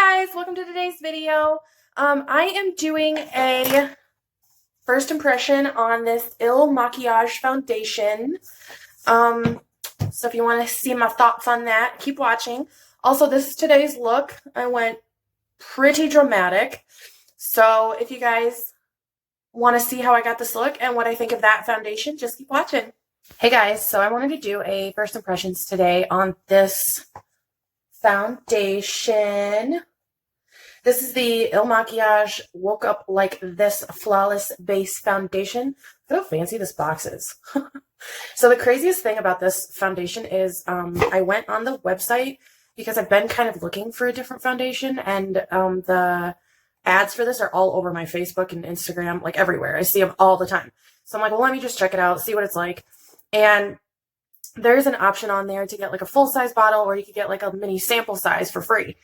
guys, welcome to today's video. I am doing a first impression on this Makiage foundation. So if you want to see my thoughts on that, keep watching. Also, this is today's look. I went pretty dramatic. So if you guys want to see how I got this look and what I think of that foundation, just keep watching. Hey guys, so I wanted to do a first impressions today on this foundation. This is the Makiage Woke Up Like This Flawless Base Foundation. Look how fancy this box is. So the craziest thing about this foundation is I went on the website because I've been kind of looking for a different foundation, and the ads for this are all over my Facebook and Instagram, like everywhere. I see them all the time. So I'm like, well, let me just check it out, see what it's like. And there's an option on there to get like a full-size bottle, or you could get like a mini sample size for free.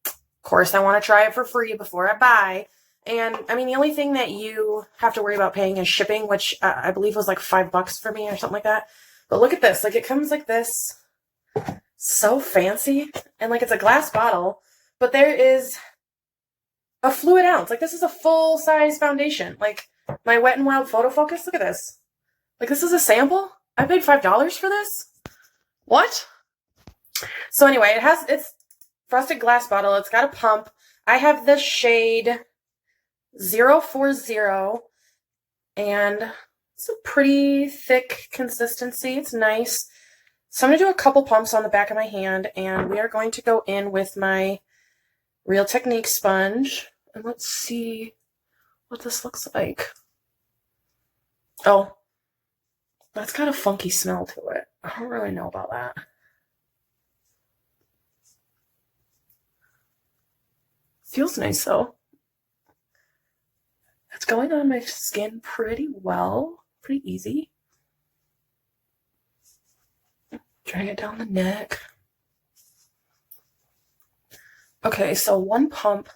Of course, I want to try it for free before I buy. And I mean, the only thing that you have to worry about paying is shipping, which I believe was like $5 for me or something like that. But look at this. Like, it comes like this. So fancy. And like, it's a glass bottle, but there is a fluid ounce. Like, this is a full-size foundation. Like, my Wet n Wild photo focus. Look at this. Like, this is a sample. I paid $5 for this? What? So anyway, it's frosted glass bottle. It's got a pump. I have the shade 040, and it's a pretty thick consistency. It's nice. So I'm going to do a couple pumps on the back of my hand, and we are going to go in with my Real Technique sponge. And let's see what this looks like. Oh, that's got a funky smell to it. I don't really know about that. Feels nice though. It's going on my skin pretty well. Pretty easy. Drag it down the neck. Okay, so one pump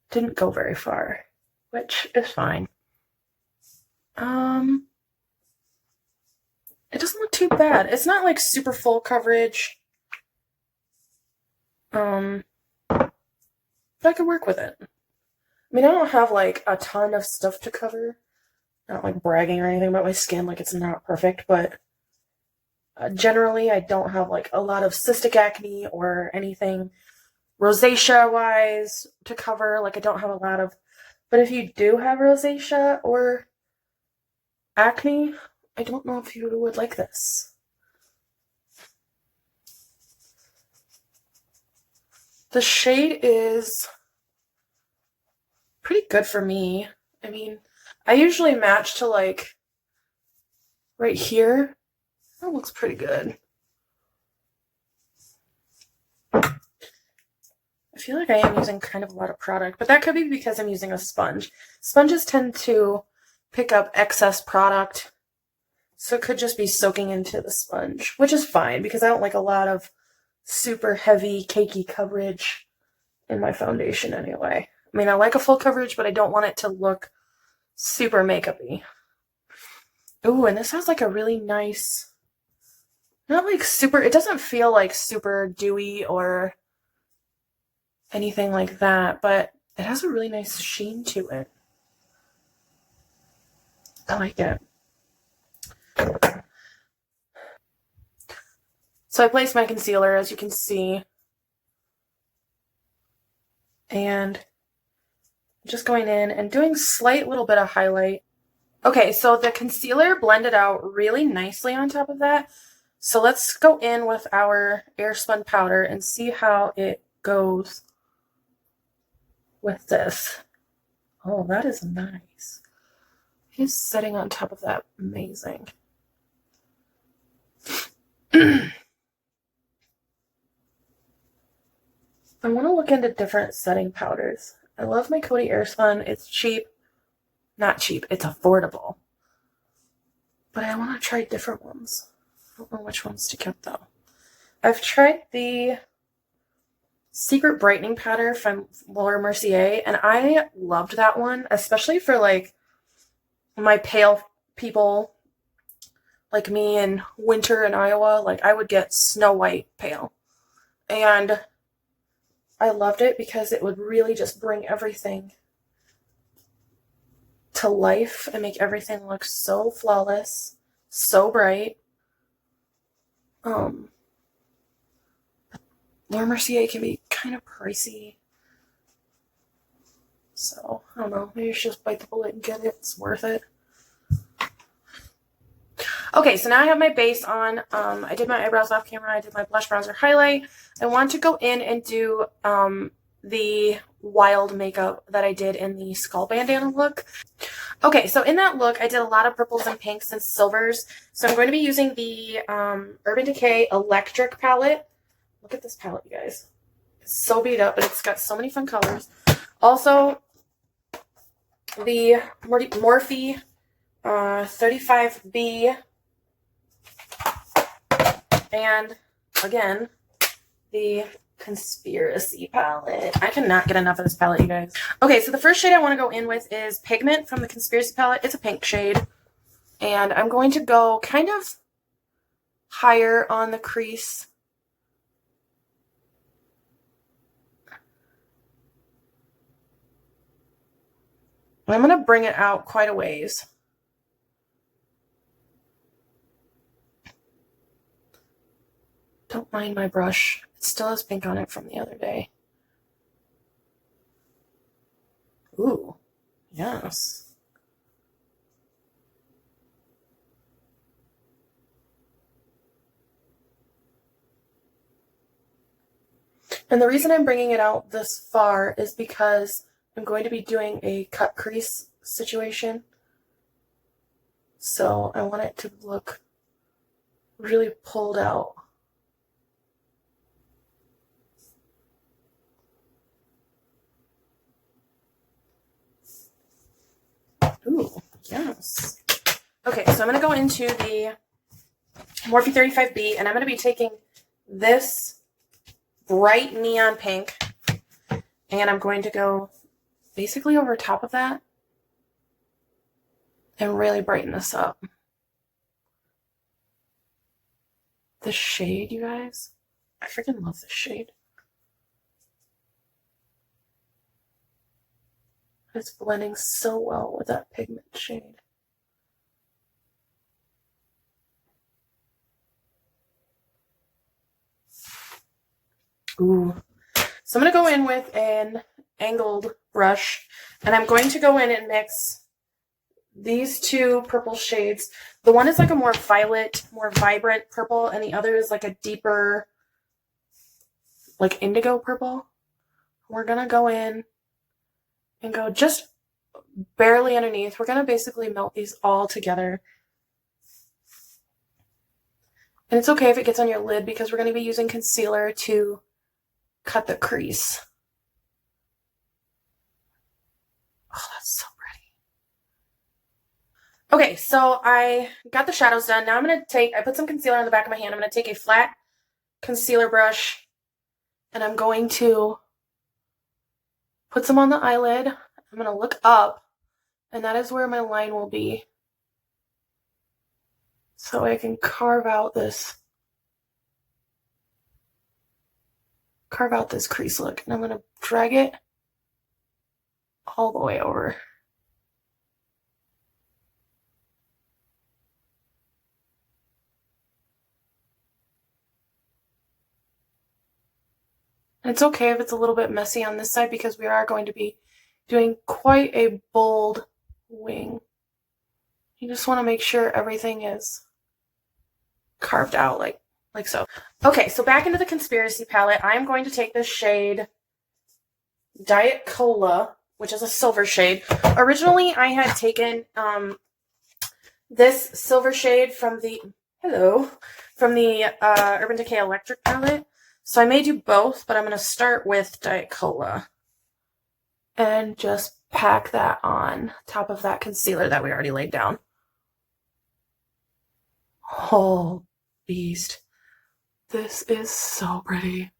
didn't go very far, which is fine. It doesn't look too bad. It's not like super full coverage. But I could work with it. I mean, I don't have like a ton of stuff to cover. I'm not like bragging or anything about my skin, like it's not perfect, but generally I don't have like a lot of cystic acne or anything rosacea wise to cover. Like, I don't have a lot of, but if you do have rosacea or acne, I don't know if you would like this. The shade is pretty good for me. I mean, I usually match to like right here. That looks pretty good. I feel like I am using kind of a lot of product, but that could be because I'm using a sponge. Sponges tend to pick up excess product, so it could just be soaking into the sponge, which is fine because I don't like a lot of super heavy, cakey coverage in my foundation anyway. I mean, I like a full coverage, but I don't want it to look super makeup-y. Ooh, and this has like a really nice, not like super, it doesn't feel like super dewy or anything like that, but it has a really nice sheen to it. I like it. So I placed my concealer, as you can see, and just going in and doing slight little bit of highlight. Okay, so the concealer blended out really nicely on top of that. So let's go in with our Airspun powder and see how it goes with this. Oh, that is nice. It's setting on top of that. Amazing. I want to look into different setting powders. I love my Coty Airspun. It's cheap. Not cheap. It's affordable. But I want to try different ones. I don't know which ones to get, though. I've tried the Secret Brightening Powder from Laura Mercier, and I loved that one, especially for, like, my pale people like me in winter in Iowa. Like, I would get snow white pale. And I loved it because it would really just bring everything to life and make everything look so flawless, so bright. Laura Mercier can be kind of pricey. So, I don't know. Maybe you should just bite the bullet and get it. It's worth it. Okay, so now I have my base on. I did my eyebrows off camera. I did my blush, bronzer, highlight. I want to go in and do the wild makeup that I did in the skull bandana look. Okay, so in that look, I did a lot of purples and pinks and silvers. So I'm going to be using the Urban Decay Electric palette. Look at this palette, you guys. It's so beat up, but it's got so many fun colors. Also, the Morphe 35B. And, again, the Conspiracy palette. I cannot get enough of this palette, you guys. Okay, so the first shade I want to go in with is Pigment from the Conspiracy palette. It's a pink shade. And I'm going to go kind of higher on the crease. I'm going to bring it out quite a ways. Don't mind my brush. It still has pink on it from the other day. Ooh, yes. And the reason I'm bringing it out this far is because I'm going to be doing a cut crease situation. So I want it to look really pulled out. Ooh, yes. Okay, so I'm going to go into the Morphe 35B, and I'm going to be taking this bright neon pink, and I'm going to go basically over top of that and really brighten this up. This shade, you guys, I freaking love this shade. It's blending so well with that pigment shade. Ooh. So I'm going to go in with an angled brush, and I'm going to go in and mix these two purple shades. The one is like a more violet, more vibrant purple, and the other is like a deeper, like indigo purple. We're going to go in and go just barely underneath. We're going to basically melt these all together. And it's okay if it gets on your lid because we're going to be using concealer to cut the crease. Oh, that's so pretty. Okay, so I got the shadows done. Now I'm going to I put some concealer on the back of my hand. I'm going to take a flat concealer brush and I'm going to put some on the eyelid. I'm going to look up, and that is where my line will be. So I can carve out this crease look. And I'm going to drag it all the way over. And it's okay if it's a little bit messy on this side because we are going to be doing quite a bold wing. You just want to make sure everything is carved out like so. Okay, so back into the Conspiracy palette, I'm going to take this shade Diet Cola, which is a silver shade. Originally, I had taken this silver shade from the Urban Decay Electric palette. So I may do both, but I'm going to start with Diet Cola and just pack that on top of that concealer that we already laid down. Oh, beast. This is so pretty.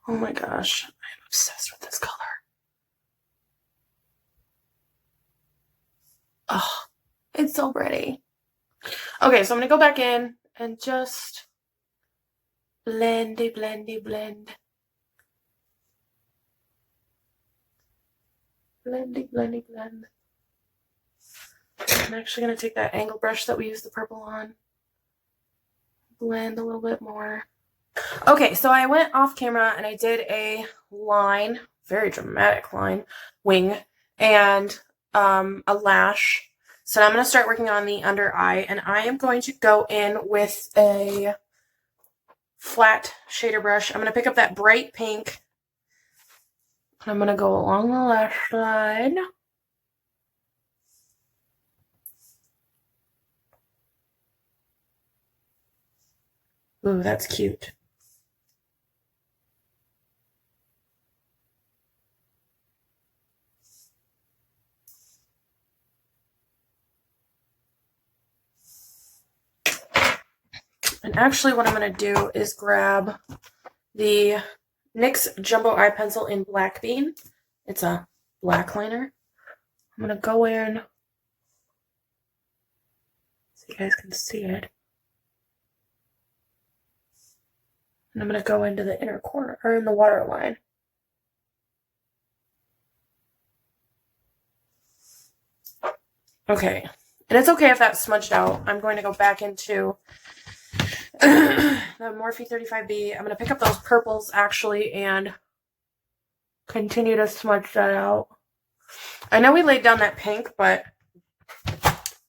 Oh my gosh, I'm obsessed with this color. so pretty. Okay, so I'm going to go back in and just blendy, blendy, blend. Blendy, blendy, blend. I'm actually going to take that angle brush that we used the purple on. Blend a little bit more. Okay, so I went off camera and I did a line, very dramatic line, wing, and a lash. So now I'm going to start working on the under eye, and I am going to go in with a flat shader brush. I'm going to pick up that bright pink, and I'm going to go along the lash line. Ooh, that's cute. And actually what I'm going to do is grab the NYX Jumbo Eye Pencil in Black Bean. It's a black liner. I'm going to go in so you guys can see it. And I'm going to go into the inner corner, or in the waterline. Okay. And it's okay if that's smudged out. I'm going to go back into the Morphe 35B. I'm going to pick up those purples, actually, and continue to smudge that out. I know we laid down that pink, but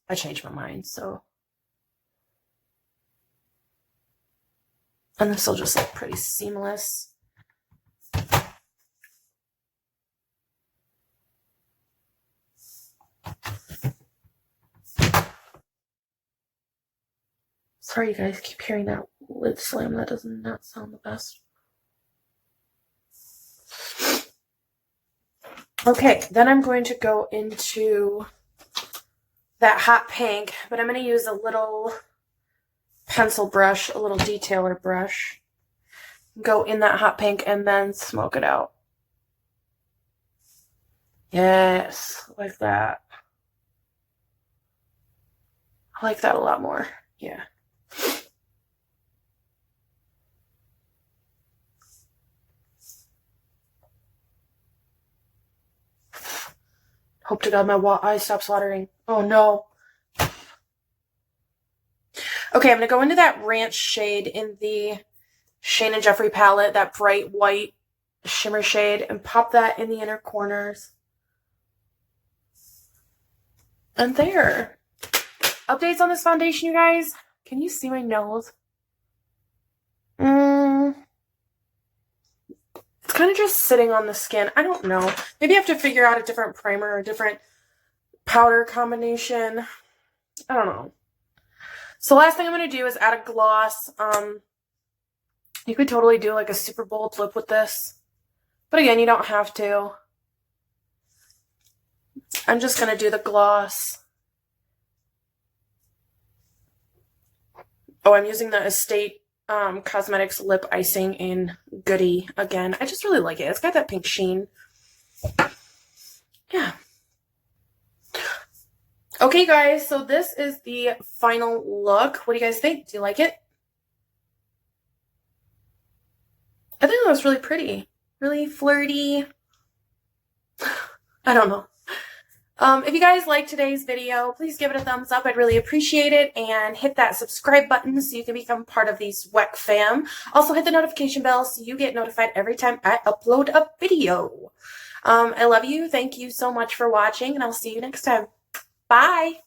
I changed my mind, so. And this will just look pretty seamless. Sorry, you guys keep hearing that lid slam. That does not sound the best. Okay, then I'm going to go into that hot pink, but I'm going to use a little pencil brush, a little detailer brush. Go in that hot pink and then smoke it out. Yes, like that. I like that a lot more. Yeah. Hope to God my eye stops watering. Oh no. Okay, I'm going to go into that ranch shade in the Shane and Jeffrey palette, that bright white shimmer shade, and pop that in the inner corners. And there. Updates on this foundation, you guys. Can you see my nose? It's kind of just sitting on the skin. I don't know. Maybe I have to figure out a different primer or a different powder combination. I don't know. So last thing I'm going to do is add a gloss. You could totally do like a super bold lip with this. But again, you don't have to. I'm just going to do the gloss. Oh, I'm using the Estate Cosmetics Lip Icing in Goody again. I just really like it. It's got that pink sheen. Yeah. Okay, guys, so this is the final look. What do you guys think? Do you like it? I think that was really pretty. Really flirty. I don't know. If you guys liked today's video, please give it a thumbs up. I'd really appreciate it. And hit that subscribe button so you can become part of the SWEC fam. Also hit the notification bell so you get notified every time I upload a video. I love you. Thank you so much for watching, and I'll see you next time. Bye.